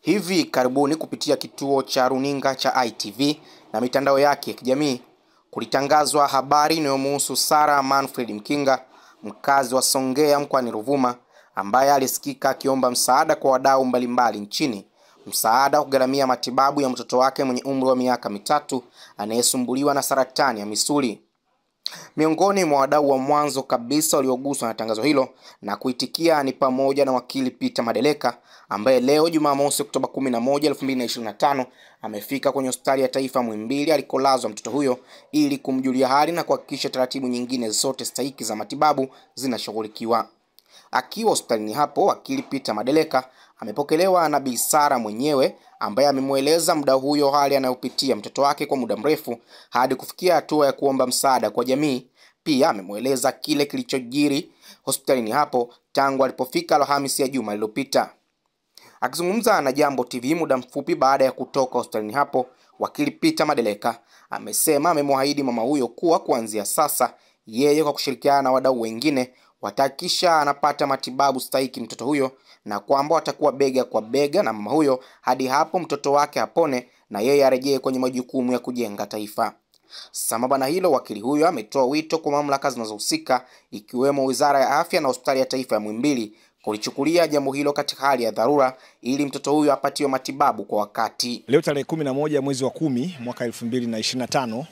Hivi karibuni kupitia kituo cha runinga cha ITV na mitandao yake ya kijamii kulitangazwa habari inayomhusu Sarah Manfred Mkinga, mkazi wa Songea mkoani Ruvuma, ambaye alisikika akiomba msaada kwa wadau mbalimbali nchini, msaada kugharamia matibabu ya mtoto wake mwenye umri wa miaka 3 anayesumbuliwa na saratani ya misuli. Miongoni mwa wadau wa mwanzo kabisa walioguswa na tangazo hilo na kuitikia ni pamoja na wakili Peter Madeleka, ambaye leo Jumamosi Oktoba 11, 2025 amefika kwenye hospitali ya taifa Muhimbili alikolazwa mtoto huyo ili kumjulia hali na kuhakikisha taratibu nyingine zote stahiki za matibabu zinashughulikiwa. Akiwa hospitalini hapo, wakili Peter Madeleka amepokelewa na Bi Sarah mwenyewe, ambaye amemweleza muda huyo hali anayopitia mtoto wake kwa muda mrefu hadi kufikia hatua ya kuomba msaada kwa jamii. Pia amemweleza kile kilichojiri hospitalini hapo tangu alipofika Alhamisi ya juma lililopita. Akizungumza na Jambo TV muda mfupi baada ya kutoka hospitalini hapo, wakili Peter Madeleka amesema amemwahidi mama huyo kuwa kuanzia sasa yeye kwa kushirikiana na wadau wengine watahakikisha anapata matibabu stahiki mtoto huyo, na kwamba watakuwa bega kwa bega na mama huyo hadi hapo mtoto wake apone na yeye arejee kwenye majukumu ya kujenga taifa. Sambamba na hilo, wakili huyo ametoa wito kwa mamlaka zinazohusika ikiwemo Wizara ya Afya na Hospitali ya Taifa ya Muhimbili kulichukulia jambo hilo katika hali ya dharura ili mtoto huyo apatiwe matibabu kwa wakati. Leo tarehe 11 mwezi wa 10 mwaka 2025,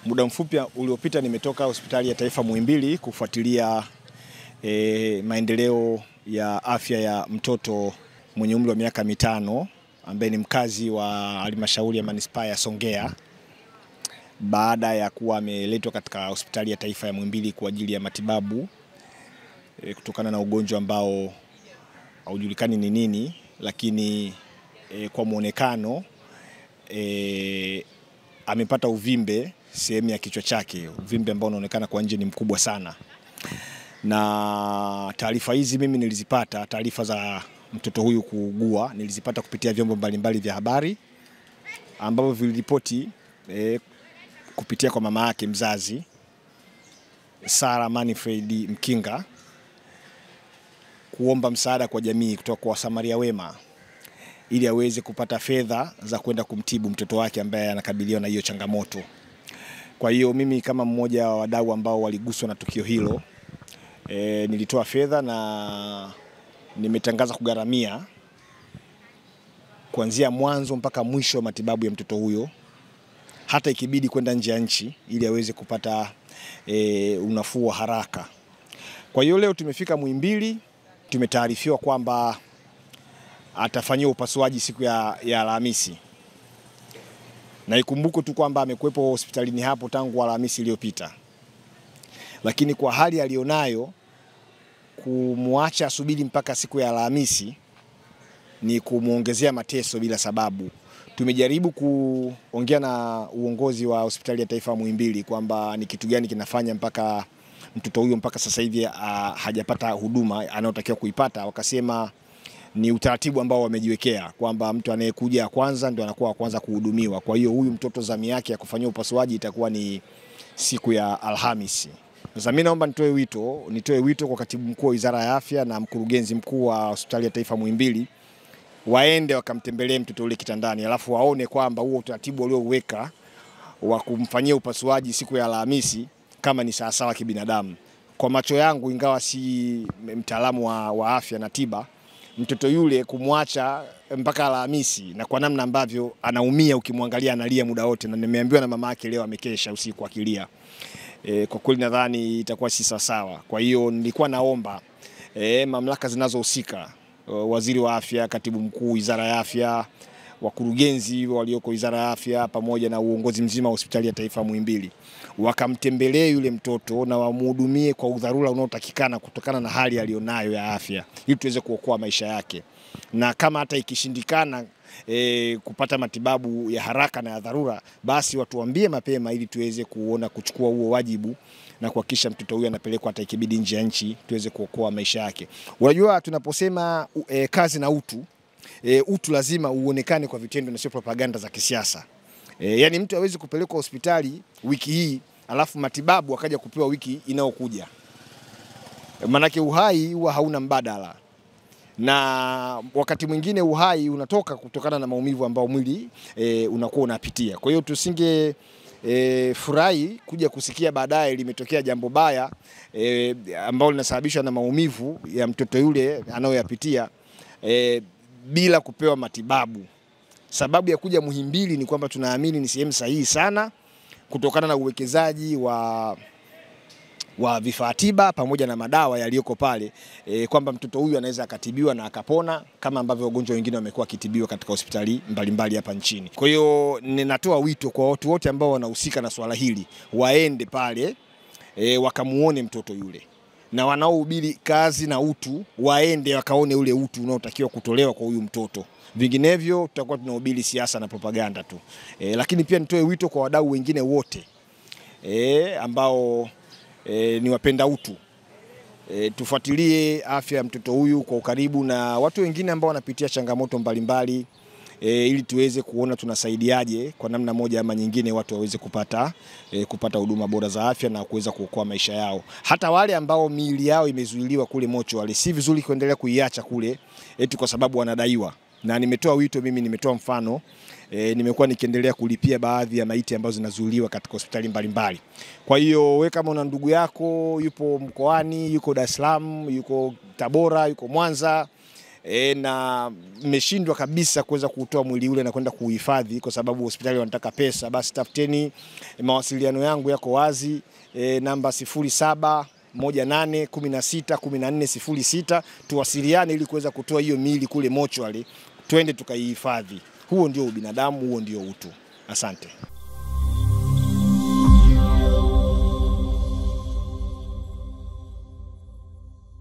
muda mfupi uliopita nimetoka Hospitali ya Taifa Muhimbili kufuatilia maendeleo ya afya ya mtoto mwenye umri wa miaka 5 ambaye ni mkazi wa halmashauri ya manispaa ya Songea, baada ya kuwa ameletwa katika Hospitali ya Taifa ya Muhimbili kwa ajili ya matibabu kutokana na ugonjwa ambao haujulikani ni nini, lakini kwa muonekano amepata uvimbe sehemu ya kichwa chake, uvimbe ambao unaonekana kwa nje ni mkubwa sana. Na taarifa hizi mimi nilizipata, taarifa za mtoto huyu kuugua nilizipata kupitia vyombo mbalimbali vya habari ambavyo viliripoti kupitia kwa mama yake mzazi Sarah Manfred Mkinga kuomba msaada kwa jamii kutoka kwa wasamaria wema ili aweze kupata fedha za kwenda kumtibu mtoto wake ambaye anakabiliwa na hiyo changamoto. Kwa hiyo mimi kama mmoja wa wadau ambao waliguswa na tukio hilo, nilitoa fedha na nimetangaza kugharamia kuanzia mwanzo mpaka mwisho wa matibabu ya mtoto huyo, hata ikibidi kwenda nje ya nchi ili aweze kupata unafuu wa haraka. Kwa hiyo leo tumefika Muhimbili, tumetaarifiwa kwamba atafanyiwa upasuaji siku ya Alhamisi. Na ikumbuke tu kwamba amekuepo hospitalini hapo tangu Alhamisi iliyopita. Lakini kwa hali alionayo, kumwacha asubiri mpaka siku ya Alhamisi ni kumuongezea mateso bila sababu. Tumejaribu kuongea na uongozi wa Hospitali ya Taifa Muhimbili kwamba ni kitu gani kinafanya mpaka mtoto huyo mpaka sasa hivi hajapata huduma anayotakiwa kuipata. Wakasema ni utaratibu ambao wamejiwekea kwamba mtu anayekuja kwanza ndio anakuwa wa kwanza kuhudumiwa. Kwa hiyo huyu mtoto zamu yake ya kufanyia upasuaji itakuwa ni siku ya Alhamisi. Sasa mimi naomba nitoe wito kwa Katibu Mkuu wa Wizara ya Afya na Mkurugenzi Mkuu wa Hospitali ya Taifa Muhimbili waende wakamtembelee mtoto yule kitandani, alafu waone kwamba huo utaratibu waliouweka wa kumfanyia upasuaji siku ya Alhamisi kama ni sawasawa kibinadamu. Kwa macho yangu, ingawa si mtaalamu wa afya na tiba, mtoto yule kumwacha mpaka Alhamisi na kwa namna ambavyo anaumia, ukimwangalia analia muda wote, na nimeambiwa na mama yake leo amekesha usiku akilia, kwa kweli nadhani itakuwa si sawa. Kwa hiyo nilikuwa naomba mamlaka zinazohusika, Waziri wa Afya, Katibu Mkuu Wizara ya Afya, wakurugenzi walioko Wizara ya Afya pamoja na uongozi mzima wa Hospitali ya Taifa Muhimbili wakamtembelee yule mtoto na wamhudumie kwa udharura unaotakikana kutokana na hali alionayo ya afya ili tuweze kuokoa maisha yake. Na kama hata ikishindikana kupata matibabu ya haraka na ya dharura, basi watuambie mapema ili tuweze kuchukua huo wajibu na kuhakikisha mtoto huyu anapelekwa hata ikibidi nje ya nchi tuweze kuokoa maisha yake. Unajua, tunaposema kazi na utu, utu lazima uonekane kwa vitendo na sio propaganda za kisiasa. Yani mtu hawezi kupelekwa hospitali wiki hii alafu matibabu akaja kupewa wiki inayokuja. Manake uhai huwa hauna mbadala. na wakati mwingine uhai unatoka kutokana na maumivu ambao mwili unakuwa unapitia. Kwa hiyo tusinge furahi kuja kusikia baadaye limetokea jambo baya ambalo linasababishwa na maumivu ya mtoto yule anayoyapitia bila kupewa matibabu. Sababu ya kuja Muhimbili ni kwamba tunaamini ni sehemu sahihi sana kutokana na uwekezaji wa vifaa tiba pamoja na madawa yaliyoko pale, kwamba mtoto huyu anaweza akatibiwa na akapona kama ambavyo wagonjwa wengine wamekuwa wakitibiwa katika hospitali mbalimbali hapa nchini. Kwa hiyo ninatoa wito kwa watu wote ambao wanahusika na swala hili waende pale wakamuone mtoto yule, na wanaohubiri kazi na utu waende wakaone ule utu unaotakiwa kutolewa kwa huyu mtoto. Vinginevyo tutakuwa tunahubiri siasa na propaganda tu. Lakini pia nitoe wito kwa wadau wengine wote ambao ni wapenda utu. Tufuatilie afya ya mtoto huyu kwa ukaribu na watu wengine ambao wanapitia changamoto mbalimbali, ili tuweze kuona tunasaidiaje kwa namna moja ama nyingine watu waweze kupata huduma bora za afya na kuweza kuokoa maisha yao. Hata wale ambao miili yao imezuiliwa kule mochwari, si vizuri kuendelea kuiacha kule eti kwa sababu wanadaiwa. Na nimetoa wito, mimi nimetoa mfano, nimekuwa nikiendelea kulipia baadhi ya maiti ambazo zinazuiliwa katika hospitali mbalimbali. Kwa hiyo wewe kama una ndugu yako yupo mkoani, yuko Dar es Salaam, yuko Tabora, yuko Mwanza, na mmeshindwa kabisa kuweza kutoa mwili ule na kwenda kuhifadhi kwa sababu hospitali wanataka pesa, basi tafuteni, mawasiliano yangu yako wazi, namba 0718161406, tuwasiliane ili kuweza kutoa hiyo miili kule mochwari, twende tukaihifadhi. Huo ndio ubinadamu, huo ndio utu. Asante.